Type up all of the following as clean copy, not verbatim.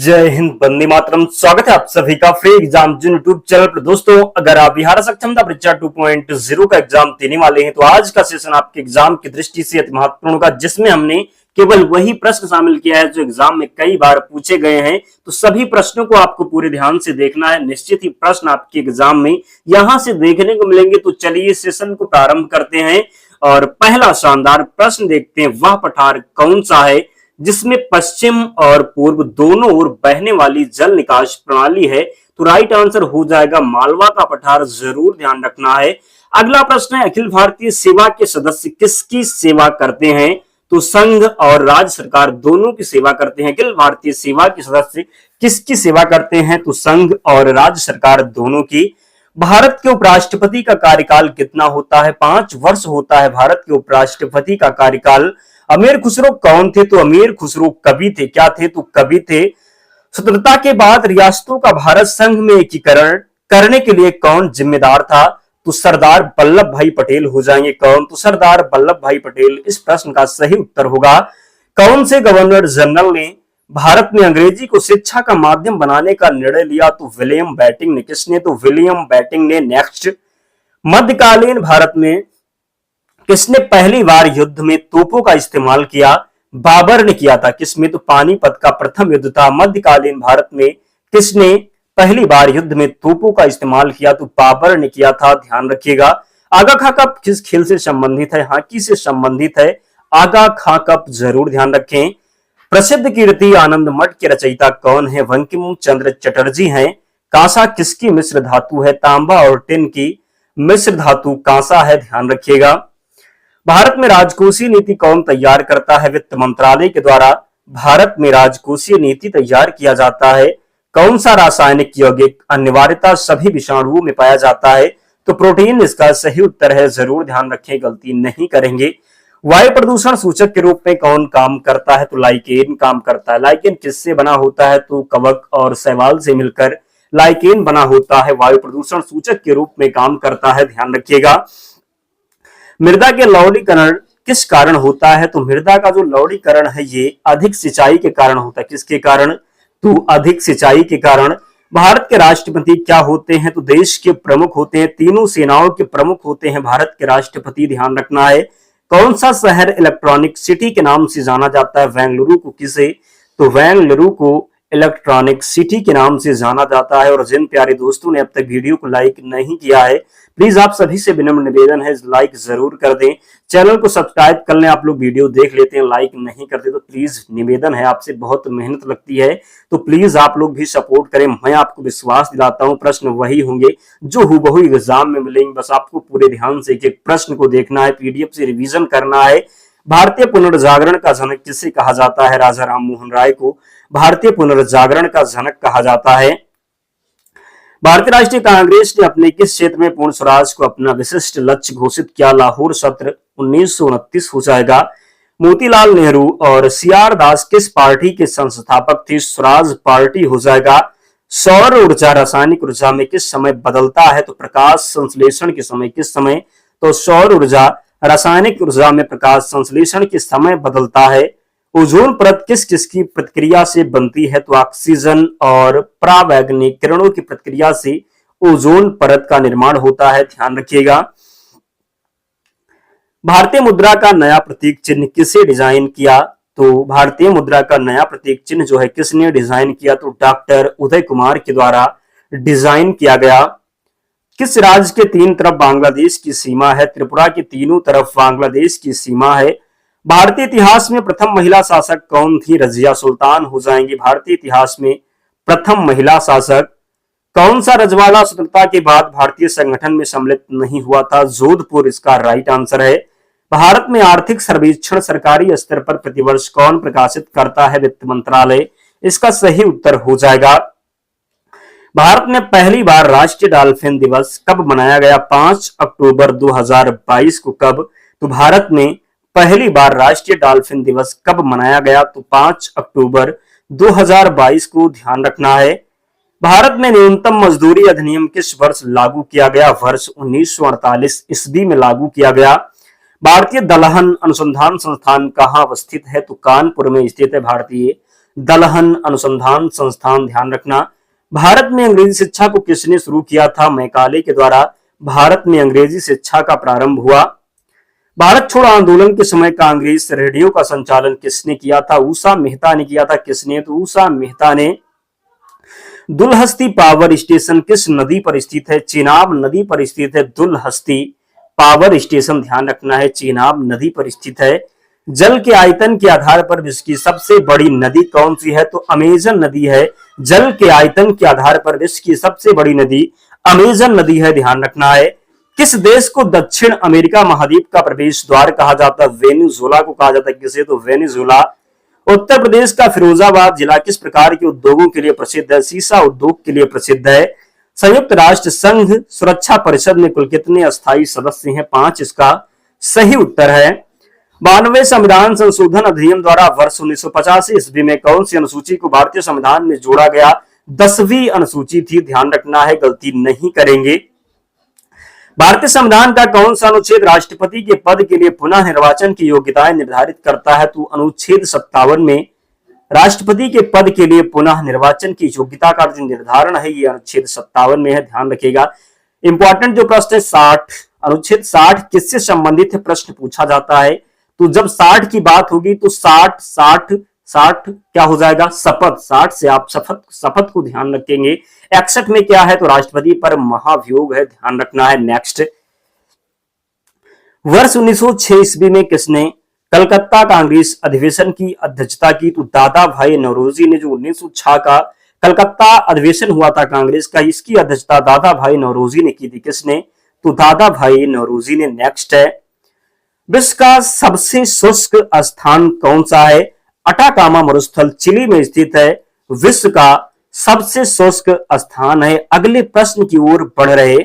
जय हिंद, वंदे मातरम। स्वागत है आप सभी का फ्री एग्जाम यूट्यूब चैनल पर। दोस्तों, अगर आप बिहार सक्षमता परीक्षा 2.0 का एग्जाम देने वाले हैं तो आज का सेशन आपके एग्जाम की दृष्टि से अति महत्वपूर्ण होगा, जिसमें हमने केवल वही प्रश्न शामिल किया है जो एग्जाम में कई बार पूछे गए हैं। तो सभी प्रश्नों को आपको पूरे ध्यान से देखना है। निश्चित ही प्रश्न आपके एग्जाम में यहां से देखने को मिलेंगे। तो चलिए सेशन को प्रारंभ करते हैं और पहला शानदार प्रश्न देखते हैं। वह पठार कौन सा है जिसमें पश्चिम और पूर्व दोनों ओर बहने वाली जल निकास प्रणाली है? तो राइट आंसर हो जाएगा मालवा का पठार। जरूर ध्यान रखना है। अगला प्रश्न है, अखिल भारतीय सेवा के सदस्य किसकी सेवा करते हैं? तो संघ और राज्य सरकार दोनों की सेवा करते हैं। अखिल भारतीय सेवा के सदस्य किसकी सेवा करते हैं? तो संघ और राज्य सरकार दोनों की। भारत के उपराष्ट्रपति का कार्यकाल कितना होता है? 5 वर्ष होता है भारत के उपराष्ट्रपति का कार्यकाल। अमीर खुसरो कौन थे? तो अमीर खुसरो कवि थे। क्या थे? तो कवि थे। स्वतंत्रता के बाद रियासतों का भारत संघ में एकीकरण करने के लिए कौन जिम्मेदार था? तो सरदार वल्लभ भाई पटेल हो जाएंगे। कौन? तो सरदार वल्लभ भाई पटेल इस प्रश्न का सही उत्तर होगा। कौन से गवर्नर जनरल ने भारत में अंग्रेजी को शिक्षा का माध्यम बनाने का निर्णय लिया? तो विलियम बेंटिंक ने। किसने? तो विलियम बेंटिंक ने। नेक्स्ट, मध्यकालीन भारत में किसने पहली बार युद्ध में तोपों का इस्तेमाल किया? बाबर ने किया था। किसमें? तो पानीपत का प्रथम युद्ध था। मध्यकालीन भारत में किसने पहली बार युद्ध में तोपों का इस्तेमाल किया? तो बाबर ने किया था। ध्यान रखिएगा। आगा खां कप किस खेल से संबंधित है? हॉकी से संबंधित है। आगा खां कप जरूर ध्यान रखें। प्रसिद्ध कीर्ति आनंद मठ के रचयिता कौन है? बंकिम चंद्र चटर्जी हैं। कांसा किसकी मिश्र धातु है? तांबा और टिन की मिश्र धातु कांसा है। ध्यान रखिएगा। भारत में राजकोषीय नीति कौन तैयार करता है? वित्त मंत्रालय के द्वारा भारत में राजकोषीय नीति तैयार किया जाता है। कौन सा रासायनिक यौगिक अनिवार्यता सभी विषाणुओं में पाया जाता है? तो प्रोटीन इसका सही उत्तर है। जरूर ध्यान रखें, गलती नहीं करेंगे। वायु प्रदूषण सूचक के रूप में कौन काम करता है? तो लाइकेन काम करता है। लाइकेन किससे बना होता है? तो कवक और शैवाल से मिलकर लाइकेन बना होता है। वायु प्रदूषण सूचक के रूप में काम करता है। ध्यान रखिएगा। मृदा के लवणीकरण किस कारण होता है? तो मृदा का जो लवणीकरण है ये अधिक सिंचाई के कारण होता है। किसके कारण? तो अधिक सिंचाई के कारण। भारत के राष्ट्रपति क्या होते हैं? तो देश के प्रमुख होते हैं। तीनों सेनाओं के प्रमुख होते हैं भारत के राष्ट्रपति। ध्यान रखना है। कौन सा शहर इलेक्ट्रॉनिक सिटी के नाम से जाना जाता है? बेंगलुरु को। किसे? तो बेंगलुरु को इलेक्ट्रॉनिक सिटी के नाम से जाना जाता है। और जिन प्यारे दोस्तों ने अब तक वीडियो को लाइक नहीं किया है, प्लीज आप सभी से विनम्र निवेदन है लाइक जरूर कर दें। चैनल को सब्सक्राइब कर लें। आप लोग वीडियो देख लेते हैं, लाइक नहीं करते, तो प्लीज निवेदन है आपसे, बहुत मेहनत लगती है, तो प्लीज आप लोग भी सपोर्ट करें। मैं आपको विश्वास दिलाता हूं प्रश्न वही होंगे जो हुबहू एग्जाम में मिलेंगे। बस आपको पूरे ध्यान से एक प्रश्न को देखना है, पीडीएफ से रिविजन करना है। भारतीय पुनर्जागरण का जनक किसे कहा जाता है? राजा राम मोहन राय को भारतीय पुनर्जागरण का जनक कहा जाता है। भारतीय राष्ट्रीय कांग्रेस ने अपने किस क्षेत्र में पूर्ण स्वराज को अपना विशिष्ट लक्ष्य घोषित किया? लाहौर सत्र 1929 हो जाएगा। मोतीलाल नेहरू और सीआर दास किस पार्टी के संस्थापक थे? स्वराज पार्टी हो जाएगा। सौर ऊर्जा रासायनिक ऊर्जा में किस समय बदलता है? तो प्रकाश संश्लेषण के समय। किस समय? तो सौर ऊर्जा रासायनिक ऊर्जा में प्रकाश संश्लेषण के समय बदलता है। ओजोन परत किस किसकी प्रतिक्रिया से बनती है? तो ऑक्सीजन और परावैंगनिक किरणों की प्रतिक्रिया से ओजोन परत का निर्माण होता है। ध्यान रखिएगा। भारतीय मुद्रा का नया प्रतीक चिन्ह किसे डिजाइन किया? तो भारतीय मुद्रा का नया प्रतीक चिन्ह जो है किसने डिजाइन किया? तो डॉक्टर उदय कुमार के द्वारा डिजाइन किया गया। किस राज्य के 3 तरफ बांग्लादेश की सीमा है? त्रिपुरा की तीनों तरफ बांग्लादेश की सीमा है। भारतीय इतिहास में प्रथम महिला शासक कौन थी? रजिया सुल्तान हो जाएंगी। भारतीय इतिहास में प्रथम महिला शासक। कौन सा रजवाड़ा स्वतंत्रता के बाद भारतीय संगठन में सम्मिलित नहीं हुआ था? जोधपुर इसका राइट आंसर है। भारत में आर्थिक सर्वेक्षण सरकारी स्तर पर प्रतिवर्ष कौन प्रकाशित करता है? वित्त मंत्रालय इसका सही उत्तर हो जाएगा। भारत में पहली बार राष्ट्रीय डॉल्फिन दिवस कब मनाया गया? 5 अक्टूबर 2022 को। कब? तो भारत में पहली बार राष्ट्रीय डॉल्फिन दिवस कब मनाया गया? तो 5 अक्टूबर 2022 को। ध्यान रखना है। भारत में न्यूनतम मजदूरी अधिनियम किस वर्ष लागू किया गया? वर्ष 1948 ईस्वी में लागू किया गया। भारतीय दलहन अनुसंधान संस्थान कहाँ अवस्थित है? तो कानपुर में स्थित है भारतीय दलहन अनुसंधान संस्थान, ध्यान रखना। भारत में अंग्रेजी शिक्षा को किसने शुरू किया था? मैकाले के द्वारा भारत में अंग्रेजी शिक्षा का प्रारंभ हुआ। भारत छोड़ो आंदोलन के समय कांग्रेस रेडियो का संचालन किसने किया था? उषा मेहता ने किया था। किसने? तो उषा मेहता ने। दुलहस्ती पावर स्टेशन किस नदी पर स्थित है? चेनाब नदी पर स्थित है दुलहस्ती पावर स्टेशन, ध्यान रखना है, चेनाब नदी पर स्थित है। जल के आयतन के आधार पर विश्व की सबसे बड़ी नदी कौन सी है? तो अमेजन नदी है। जल के आयतन के आधार पर विश्व की सबसे बड़ी नदी अमेजन नदी है, ध्यान रखना है। किस देश को दक्षिण अमेरिका महाद्वीप का प्रवेश द्वार कहा जाता है? वेनेजुएला को कहा जाता है। किसे? तो वेनेजुएला। उत्तर प्रदेश का फिरोजाबाद जिला किस प्रकार के उद्योगों के लिए प्रसिद्ध है? सीसा उद्योग के लिए प्रसिद्ध है। संयुक्त राष्ट्र संघ सुरक्षा परिषद में कुल कितने अस्थायी सदस्य हैं? 5 इसका सही उत्तर है। 92वें संविधान संशोधन अधिनियम द्वारा वर्ष 1985 ईस्वी में कौन सी अनुसूची को भारतीय संविधान में जोड़ा गया? 10वीं अनुसूची थी, ध्यान रखना है, गलती नहीं करेंगे। भारतीय संविधान का कौन सा अनुच्छेद राष्ट्रपति के पद के लिए पुनः निर्वाचन की योग्यताएं निर्धारित करता है? तो अनुच्छेद 57 में राष्ट्रपति के पद के लिए पुनः निर्वाचन की योग्यता का जो निर्धारण है ये अनुच्छेद 57 में है, ध्यान रखिएगा। इंपॉर्टेंट जो प्रश्न है 60, अनुच्छेद 60 किससे संबंधित है? प्रश्न पूछा जाता है। तो जब 60 की बात होगी तो 60 क्या हो जाएगा? शपथ। 60 से आप शपथ को ध्यान रखेंगे। 61 में क्या है? तो राष्ट्रपति पर महाभियोग है, ध्यान रखना है। नेक्स्ट, वर्ष 1906 ईस्वी में किसने कलकत्ता कांग्रेस अधिवेशन की अध्यक्षता की? तो दादा भाई नौरोजी ने। जो 1906 का कलकत्ता अधिवेशन हुआ था कांग्रेस का, इसकी अध्यक्षता दादा भाई नौरोजी ने की थी। किसने? तो दादा भाई नौरोजी ने। नेक्स्ट है, विश्व का सबसे शुष्क स्थान कौन सा है? अटाकामा मरुस्थल चिली में स्थित है, विश्व का सबसे शुष्क स्थान है। अगले प्रश्न की ओर बढ़ रहे,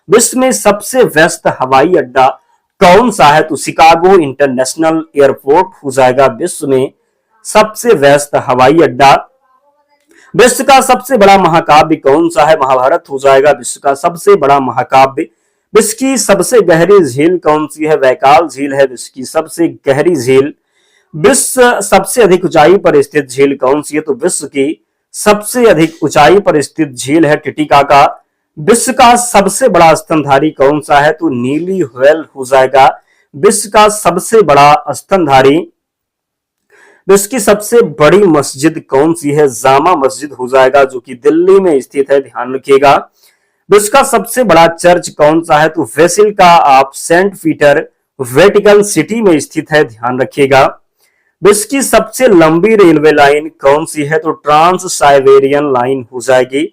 विश्व में सबसे व्यस्त हवाई अड्डा कौन सा है? तो शिकागो इंटरनेशनल एयरपोर्ट हो जाएगा विश्व में सबसे व्यस्त हवाई अड्डा। विश्व का सबसे बड़ा महाकाव्य कौन सा है? महाभारत हो जाएगा विश्व का सबसे बड़ा महाकाव्य। विश्व की सबसे गहरी झील कौन सी है? बैकाल झील है विश्व की सबसे गहरी झील। विश्व सबसे अधिक ऊंचाई पर स्थित झील कौन सी है? तो विश्व की सबसे अधिक ऊंचाई पर स्थित झील है टिटिकाका। विश्व का सबसे बड़ा स्तनधारी कौन सा है? तो नीली व्हेल हो जाएगा विश्व का सबसे बड़ा स्तनधारी। विश्व की सबसे बड़ी मस्जिद कौन सी है? जामा मस्जिद हो जाएगा जो कि दिल्ली में स्थित है, ध्यान रखिएगा। विश्व का सबसे बड़ा चर्च कौन सा है? तो basilica of saint Peter Vatican City में स्थित है, ध्यान रखिएगा। विश्व की सबसे लंबी रेलवे लाइन कौन सी है? तो ट्रांस साइबेरियन लाइन हो जाएगी।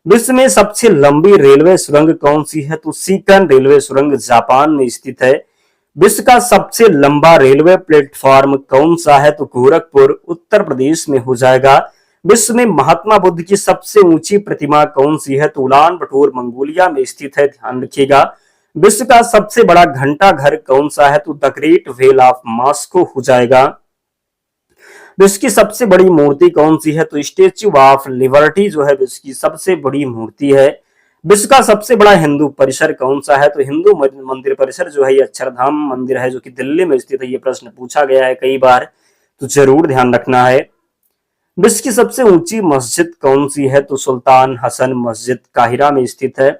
विश्व में सबसे लंबी रेलवे सुरंग कौन सी है? तो सीकन रेलवे सुरंग जापान में स्थित है। विश्व का सबसे लंबा रेलवे प्लेटफॉर्म कौन सा है? तो गोरखपुर उत्तर प्रदेश में हो जाएगा। विश्व में महात्मा बुद्ध की सबसे ऊंची प्रतिमा कौन सी है? तो उलान बटोर मंगोलिया में स्थित है, ध्यान रखिएगा। विश्व का सबसे बड़ा घंटा घर कौन सा है? तो the great well of Moscow हो जाएगा। विश्व की सबसे बड़ी मूर्ति कौन सी है? तो स्टेच्यू ऑफ लिबर्टी जो है विश्व की सबसे बड़ी मूर्ति है। विश्व का सबसे बड़ा हिंदू परिसर कौन सा है? तो हिंदू मंदिर परिसर जो है ये अक्षरधाम मंदिर है जो कि दिल्ली में स्थित है। ये प्रश्न पूछा गया है कई बार, तो जरूर ध्यान रखना है। विश्व की सबसे ऊंची मस्जिद कौन सी है? तो सुल्तान हसन मस्जिद काहिरा में स्थित है।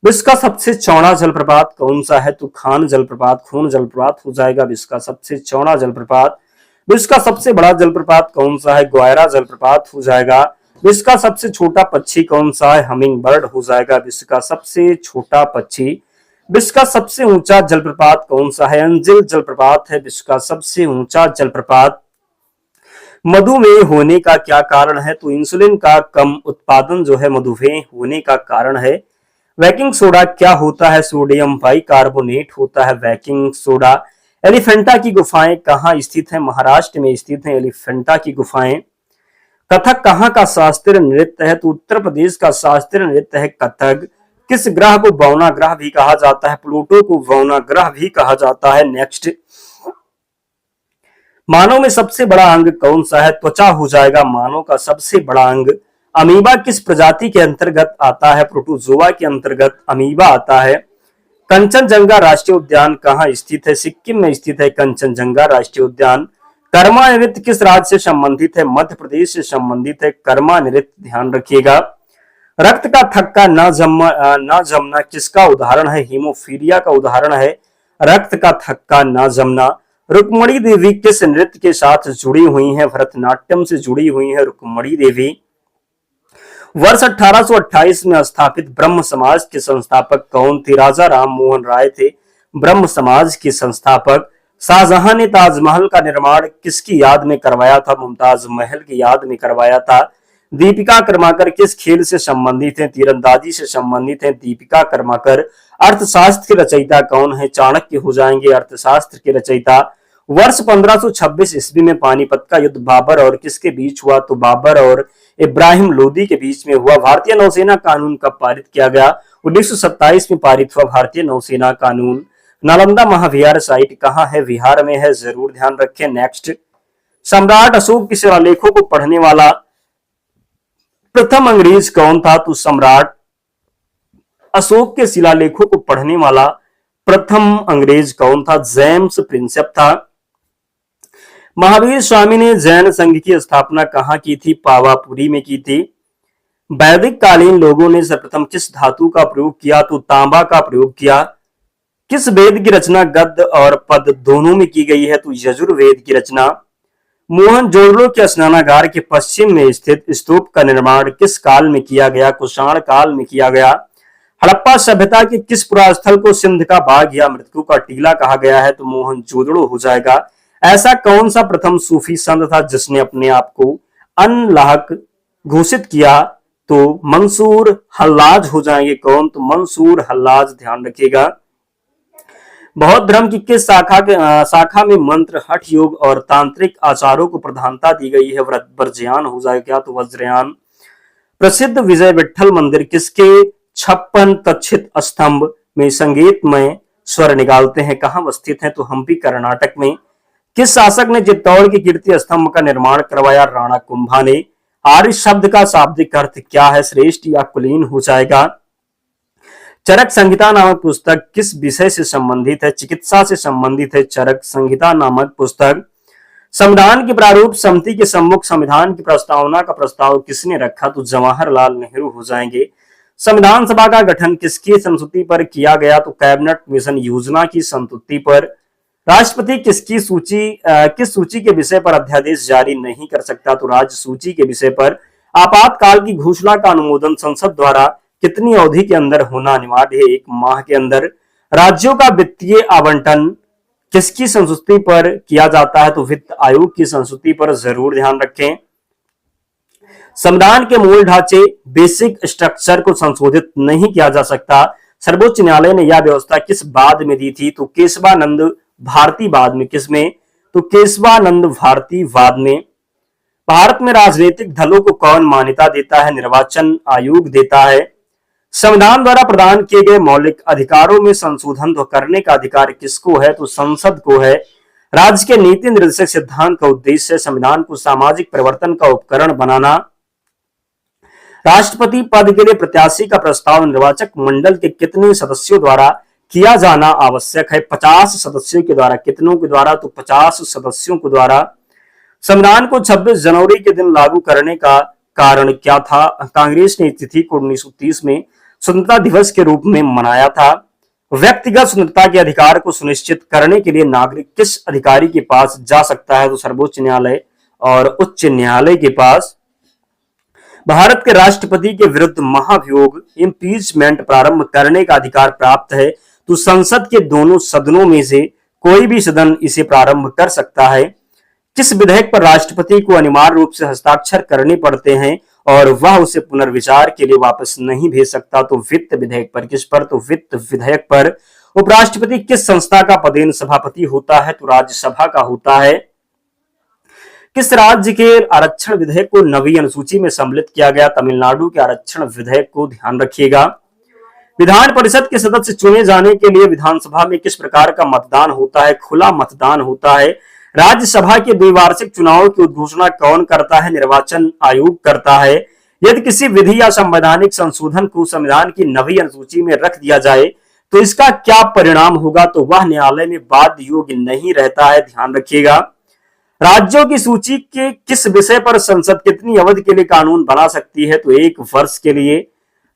विश्व का सबसे चौड़ा जलप्रपात कौन सा है? तो खान जलप्रपात, खून जलप्रपात हो जाएगा विश्व का सबसे चौड़ा जलप्रपात। विश्व का सबसे बड़ा जलप्रपात कौन सा है? ग्वायरा जलप्रपात हो जाएगा। विश्व का सबसे छोटा पक्षी कौन सा है? हमिंग बर्ड हो जाएगा विश्व का सबसे छोटा पक्षी। विश्व का सबसे ऊंचा जलप्रपात कौन सा है? अंजिल जलप्रपात है विश्व का सबसे ऊंचा जलप्रपात। मधुमेह होने का क्या कारण है? तो इंसुलिन का कम उत्पादन जो है मधुमेह होने का कारण है। बेकिंग सोडा क्या होता है? सोडियम बाइकार्बोनेट होता है बेकिंग सोडा। एलिफेंटा की गुफाएं कहाँ स्थित है? महाराष्ट्र में स्थित है एलिफेंटा की गुफाएं। कथक कहाँ का शास्त्रीय नृत्य है? तो उत्तर प्रदेश का शास्त्रीय नृत्य है कथक। किस ग्रह को बौना ग्रह भी कहा जाता है? प्लूटो को बौना ग्रह भी कहा जाता है। नेक्स्ट, मानव में सबसे बड़ा अंग कौन सा है? त्वचा हो जाएगा मानव का सबसे बड़ा अंग। अमीबा किस प्रजाति के अंतर्गत आता है? प्रोटोजोआ के अंतर्गत अमीबा आता है। कंचनजंगा राष्ट्रीय उद्यान कहाँ स्थित है? सिक्किम में स्थित है कंचनजंगा राष्ट्रीय उद्यान। कर्मा नृत्य किस राज्य से संबंधित है? मध्य प्रदेश से संबंधित है कर्मा नृत्य, ध्यान रखिएगा। रक्त का थक्का न जमना किसका उदाहरण है? हीमोफीलिया का उदाहरण है रक्त का थक्का न जमना। रुक्मणी देवी किस नृत्य के साथ जुड़ी हुई हैं? भरतनाट्यम से जुड़ी हुई है रुक्मणी देवी। वर्ष 1828 में स्थापित ब्रह्म समाज के संस्थापक कौन थे? राजा राम मोहन राय थे ब्रह्म समाज के संस्थापक। शाहजहां ने ताजमहल का निर्माण किसकी याद में करवाया था? मुमताज महल की याद में करवाया था। दीपिका कर्माकर किस खेल से संबंधित है? तीरंदाजी से संबंधित है दीपिका कर्माकर। अर्थशास्त्र के रचयिता कौन है? चाणक्य हो जाएंगे अर्थशास्त्र के रचयिता। वर्ष 1526 ईस्वी में पानीपत का युद्ध बाबर और किसके बीच हुआ? तो बाबर और इब्राहिम लोदी के बीच में हुआ। भारतीय नौसेना कानून कब पारित किया गया? 1927 में पारित हुआ भारतीय नौसेना कानून। नालंदा महाविहार साइट कहाँ है? बिहार में है, जरूर ध्यान रखें। नेक्स्ट, सम्राट अशोक के शिलालेखों को पढ़ने वाला प्रथम अंग्रेज कौन था? तो सम्राट अशोक के शिलालेखों को पढ़ने वाला प्रथम अंग्रेज कौन था? जेम्स प्रिंसेप था। महावीर स्वामी ने जैन संघ की स्थापना कहाँ की थी? पावापुरी में की थी। वैदिक कालीन लोगों ने सर्वप्रथम किस धातु का प्रयोग किया? तो तांबा का प्रयोग किया। किस वेद की रचना गद्य और पद दोनों में की गई है? तो यजुर्वेद की रचना। मोहनजोदड़ो के स्नानागार के पश्चिम में स्थित स्तूप का निर्माण किस काल में किया गया? कुषाण काल में किया गया। हड़प्पा सभ्यता के किस पुरास्थल को सिंध का बाग या मृत्यु का टीला कहा गया है? तो मोहनजोदड़ो हो जाएगा। ऐसा कौन सा प्रथम सूफी संत था जिसने अपने आप को अनलाहक घोषित किया? तो मंसूर हल्लाज हो जाएंगे। कौन? तो मंसूर हल्लाज, ध्यान रखिएगा। बौद्ध धर्म की किस शाखा में मंत्र, हठ योग और तांत्रिक आचारों को प्रधानता दी गई है? वज्रयान हो जाएगा क्या? तो वज्रयान। प्रसिद्ध विजय विठल मंदिर किसके 56 तक्षित स्तंभ में संगीतमय स्वर निकालते हैं कहाँ अवस्थित है? तो हम्पी कर्नाटक में। किस शासक ने चित्तौड़ के कीर्ति स्तंभ का निर्माण करवाया? राणा कुंभा ने। आर्य शब्द का शाब्दिक अर्थ क्या है? श्रेष्ठ या कुलीन हो जाएगा। चरक संहिता नामक पुस्तक किस विषय से संबंधित है? चिकित्सा से संबंधित है चरक संहिता नामक पुस्तक। संविधान के प्रारूप समिति के सम्मुख संविधान की प्रस्तावना का प्रस्ताव किसने रखा? तो जवाहरलाल नेहरू हो जाएंगे। संविधान सभा का गठन किसकी संस्तुति पर किया गया? तो कैबिनेट मिशन योजना की संस्तुति पर। राष्ट्रपति किस सूची के विषय पर अध्यादेश जारी नहीं कर सकता? तो राज्य सूची के विषय पर। आपातकाल की घोषणा का अनुमोदन संसद द्वारा कितनी अवधि के अंदर होना अनिवार्य है? 1 माह के अंदर। राज्यों का वित्तीय आवंटन किसकी संस्तुति पर किया जाता है? तो वित्त आयोग की संस्तुति पर, जरूर ध्यान रखें। संविधान के मूल ढांचे बेसिक स्ट्रक्चर को संशोधित नहीं किया जा सकता। सर्वोच्च न्यायालय ने यह व्यवस्था किस बाद में दी थी? तो केशवानंद भारती बाद में। किसमें? तो केशवानंद भारती बाद में। भारत में राजनीतिक दलों को कौन मान्यता देता है? निर्वाचन आयोग देता है। संविधान द्वारा प्रदान किए गए मौलिक अधिकारों में संशोधन करने का अधिकार किसको है? तो संसद को है। राज्य के नीति निर्देशक सिद्धांत का उद्देश्य संविधान को सामाजिक परिवर्तन का उपकरण बनाना। राष्ट्रपति पद के लिए प्रत्याशी का प्रस्ताव निर्वाचक मंडल के कितने सदस्यों द्वारा किया जाना आवश्यक है? 50 सदस्यों के द्वारा। कितनों के द्वारा? तो 50 सदस्यों के द्वारा। संविधान को 26 जनवरी के दिन लागू करने का कारण क्या था? कांग्रेस ने इस तिथि को 1930 में स्वतंत्रता दिवस के रूप में मनाया था। व्यक्तिगत स्वतंत्रता के अधिकार को सुनिश्चित करने के लिए नागरिक किस अधिकारी के पास जा सकता है? तो सर्वोच्च न्यायालय और उच्च न्यायालय के पास। भारत के राष्ट्रपति के विरुद्ध महाभियोग इम्पीचमेंट प्रारंभ करने का अधिकार प्राप्त है। तो संसद के दोनों सदनों में से कोई भी सदन इसे प्रारंभ कर सकता है। किस विधेयक पर राष्ट्रपति को अनिवार्य रूप से हस्ताक्षर करने पड़ते हैं और वह उसे पुनर्विचार के लिए वापस नहीं भेज सकता? तो वित्त विधेयक पर। किस पर? तो वित्त विधेयक पर। उपराष्ट्रपति किस संस्था का पदेन सभापति होता है? तो राज्यसभा का होता है। किस राज्य के आरक्षण विधेयक को नवी अनुसूची में सम्मिलित किया गया? तमिलनाडु के आरक्षण विधेयक को, ध्यान रखिएगा। विधान परिषद के सदस्य चुने जाने के लिए विधानसभा में किस प्रकार का मतदान होता है? खुला मतदान होता है। राज्यसभा के द्विवार्षिक चुनाव की उद्घोषणा कौन करता है? निर्वाचन आयोग करता है। यदि किसी विधि या संवैधानिक संशोधन को संविधान की नवी अनुसूची में रख दिया जाए तो इसका क्या परिणाम होगा? तो वह न्यायालय में वाद योग्य नहीं रहता है, ध्यान रखिएगा। राज्यों की सूची के किस विषय पर संसद कितनी अवधि के लिए कानून बना सकती है? तो 1 वर्ष के लिए।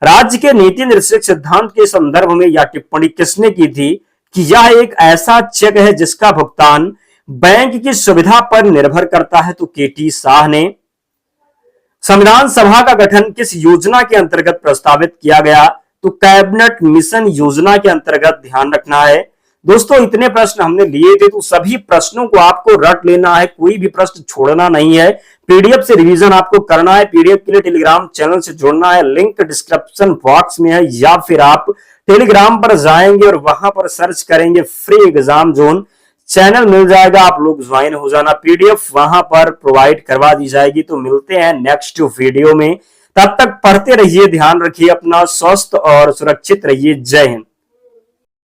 राज्य के नीति निर्देशक सिद्धांत के संदर्भ में यह टिप्पणी किसने की थी कि यह एक ऐसा चेक है जिसका भुगतान बैंक की सुविधा पर निर्भर करता है? तो केटी शाह ने। संविधान सभा का गठन किस योजना के अंतर्गत प्रस्तावित किया गया? तो कैबिनेट मिशन योजना के अंतर्गत। ध्यान रखना है दोस्तों, इतने प्रश्न हमने लिए थे, तो सभी प्रश्नों को आपको रट लेना है, कोई भी प्रश्न छोड़ना नहीं है। पीडीएफ से रिवीजन आपको करना है। पीडीएफ के लिए टेलीग्राम चैनल से जुड़ना है, लिंक डिस्क्रिप्शन बॉक्स में है, या फिर आप टेलीग्राम पर जाएंगे और वहां पर सर्च करेंगे फ्री एग्जाम जोन, चैनल मिल जाएगा, आप लोग ज्वाइन हो जाना। पीडीएफ वहां पर प्रोवाइड करवा दी जाएगी। तो मिलते हैं नेक्स्ट वीडियो में, तब तक पढ़ते रहिए, ध्यान रखिए अपना, स्वस्थ और सुरक्षित रहिए। जय हिंद।